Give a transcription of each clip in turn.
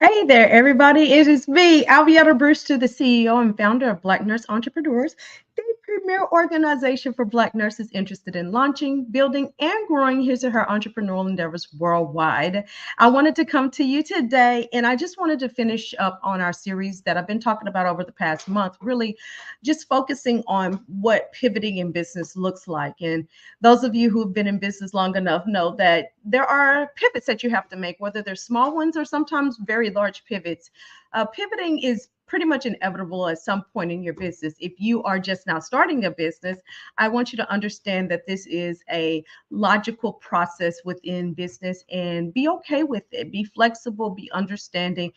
Hey there, everybody. It is me, Alvietta Brewster, the CEO and founder of Black Nurse Entrepreneurs, the premier organization for Black nurses interested in launching, building, and growing his or her entrepreneurial endeavors worldwide. I wanted to come to you today, and I just wanted to finish up on our series that I've been talking about over the past month, really just focusing on what pivoting in business looks like. And those of you who've been in business long enough know that there are pivots that you have to make, whether they're small ones or sometimes very large pivots. Pivoting is pretty much inevitable at some point in your business. If you are just now starting a business, I want you to understand that this is a logical process within business and be okay with it. Be flexible, be understanding,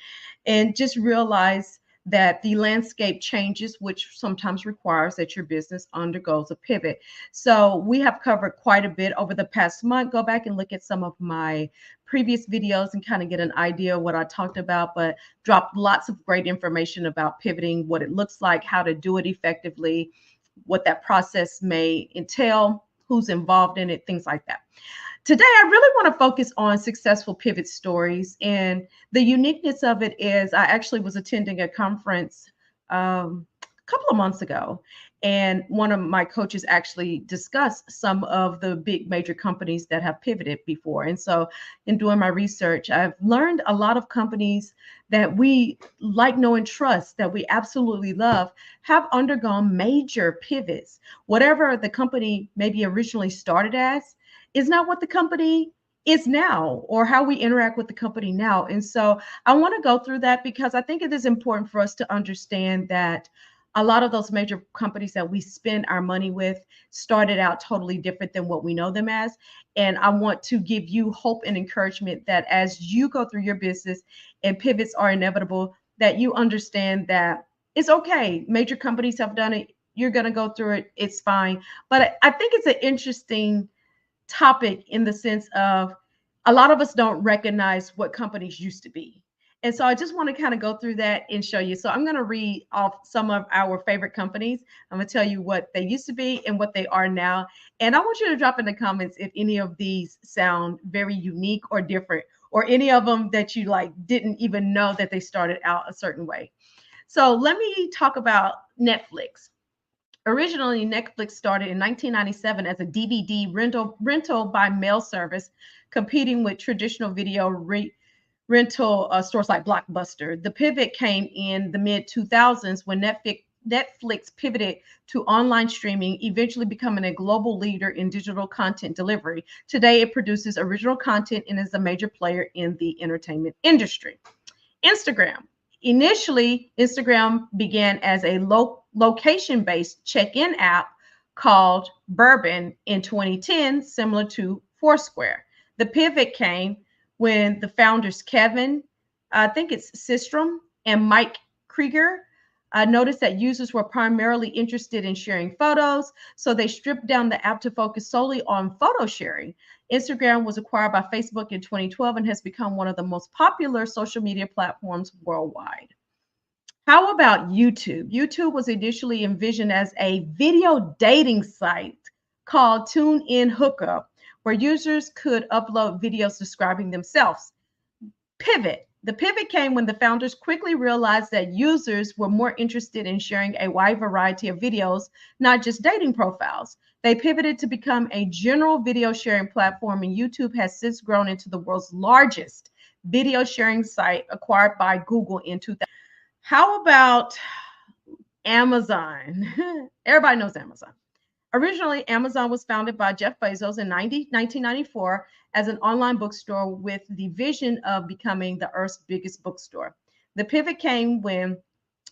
and just realize that the landscape changes, which sometimes requires that your business undergoes a pivot. So we have covered quite a bit over the past month. Go back and look at some of my previous videos and kind of get an idea of what I talked about, but dropped lots of great information about pivoting, what it looks like, how to do it effectively, what that process may entail, who's involved in it, things like that. Today, I really want to focus on successful pivot stories. And the uniqueness of it is I actually was attending a conference a couple of months ago. And one of my coaches actually discussed some of the big major companies that have pivoted before. And so, in doing my research, I've learned a lot of companies that we like, know, and trust, that we absolutely love, have undergone major pivots. Whatever the company maybe originally started as is not what the company is now or how we interact with the company now. And so I want to go through that because I think it is important for us to understand that a lot of those major companies that we spend our money with started out totally different than what we know them as. And I want to give you hope and encouragement that as you go through your business and pivots are inevitable, that you understand that it's okay. Major companies have done it. You're going to go through it. It's fine. But I think it's an interesting topic in the sense of a lot of us don't recognize what companies used to be. And so I just want to kind of go through that and show you. So I'm going to read off some of our favorite companies. I'm going to tell you what they used to be and what they are now. And I want you to drop in the comments if any of these sound very unique or different, or any of them that you like didn't even know that they started out a certain way. So let me talk about Netflix. Originally, Netflix started in 1997 as a DVD rental by mail service, competing with traditional video rental stores like Blockbuster. The pivot came in the mid 2000s when Netflix pivoted to online streaming, eventually becoming a global leader in digital content delivery. Today, it produces original content and is a major player in the entertainment industry. Instagram. Initially, Instagram began as a location based check in app called Bourbon in 2010, similar to Foursquare. The pivot came when the founders, Kevin, I think it's Systrom, and Mike Krieger, noticed that users were primarily interested in sharing photos, so they stripped down the app to focus solely on photo sharing. Instagram was acquired by Facebook in 2012 and has become one of the most popular social media platforms worldwide. How about YouTube? YouTube was initially envisioned as a video dating site called TuneIn Hookup, where users could upload videos describing themselves. Pivot. The pivot came when the founders quickly realized that users were more interested in sharing a wide variety of videos, not just dating profiles. They pivoted to become a general video sharing platform, and YouTube has since grown into the world's largest video sharing site, acquired by Google in 2000. How about Amazon? Everybody knows Amazon. Originally, Amazon was founded by Jeff Bezos in 1994 as an online bookstore with the vision of becoming the Earth's biggest bookstore. The pivot came when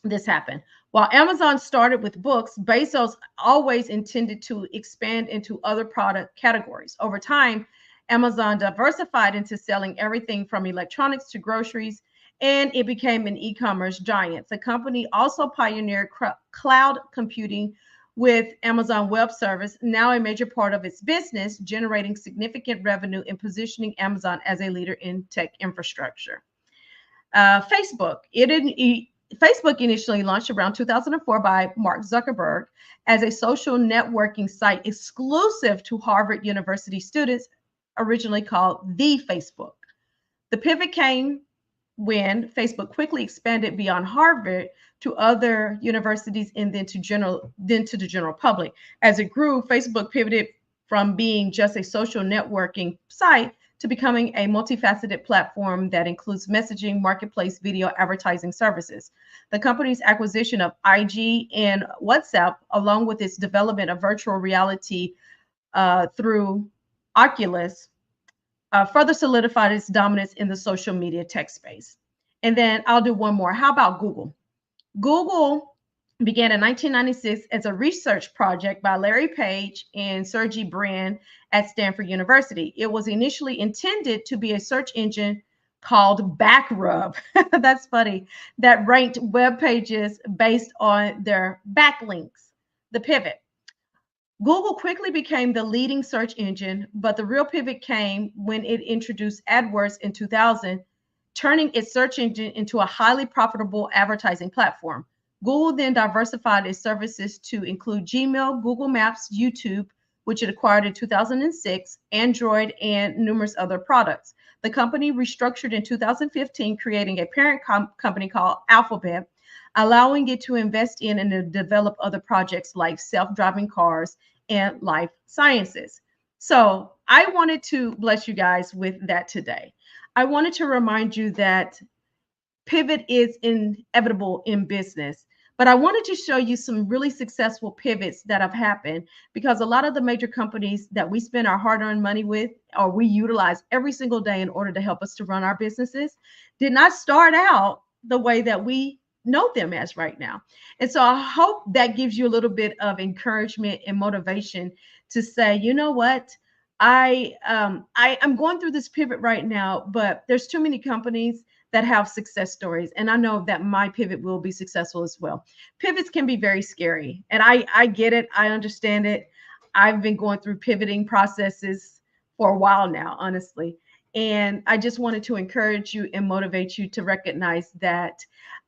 this happened. While Amazon started with books, Bezos always intended to expand into other product categories. Over time, Amazon diversified into selling everything from electronics to groceries, and it became an e-commerce giant. The company also pioneered cloud computing with Amazon Web Service, now a major part of its business, generating significant revenue and positioning Amazon as a leader in tech infrastructure. Facebook. Facebook initially launched around 2004 by Mark Zuckerberg as a social networking site exclusive to Harvard University students, originally called The Facebook. The pivot came when Facebook quickly expanded beyond Harvard to other universities and then to the general public. As it grew, Facebook pivoted from being just a social networking site to becoming a multifaceted platform that includes messaging, marketplace, video advertising services. The company's acquisition of IG and WhatsApp, along with its development of virtual reality through Oculus, further solidified its dominance in the social media tech space. And then I'll do one more. How about Google? Google began in 1996 as a research project by Larry Page and Sergey Brin at Stanford University. It was initially intended to be a search engine called Backrub. That's funny. That ranked web pages based on their backlinks, the pivot. Google quickly became the leading search engine, but the real pivot came when it introduced AdWords in 2000, turning its search engine into a highly profitable advertising platform. Google then diversified its services to include Gmail, Google Maps, YouTube, which it acquired in 2006, Android, and numerous other products. The company restructured in 2015, creating a parent company called Alphabet, allowing it to invest in and to develop other projects like self-driving cars and life sciences. So I wanted to bless you guys with that today. I wanted to remind you that pivot is inevitable in business, but I wanted to show you some really successful pivots that have happened, because a lot of the major companies that we spend our hard-earned money with or we utilize every single day in order to help us to run our businesses did not start out the way that we know them as right now. And so I hope that gives you a little bit of encouragement and motivation to say, you know what, I'm going through this pivot right now, but there's too many companies that have success stories, and I know that my pivot will be successful as well. Pivots can be very scary, and I get it. I understand it. I've been going through pivoting processes for a while now, honestly. And I just wanted to encourage you and motivate you to recognize that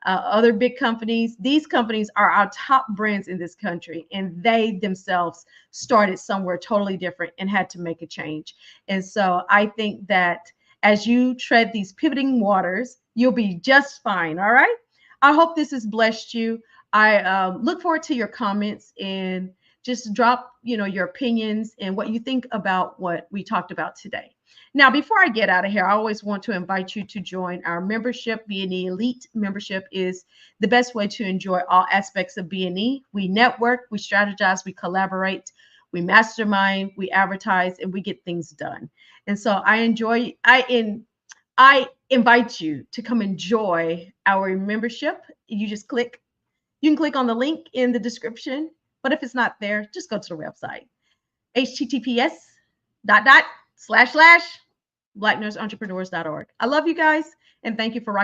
other big companies, these companies are our top brands in this country, and they themselves started somewhere totally different and had to make a change. And so I think that as you tread these pivoting waters, you'll be just fine. All right. I hope this has blessed you. I look forward to your comments, and just drop, your opinions and what you think about what we talked about today. Now, before I get out of here, I always want to invite you to join our membership. B&E Elite membership is the best way to enjoy all aspects of B&E. We network, we strategize, we collaborate, we mastermind, we advertise, and we get things done. And so I invite you to come enjoy our membership. You can click on the link in the description, but if it's not there, just go to the website, https://blacknursentrepreneurs.org. I love you guys, and thank you for rocking.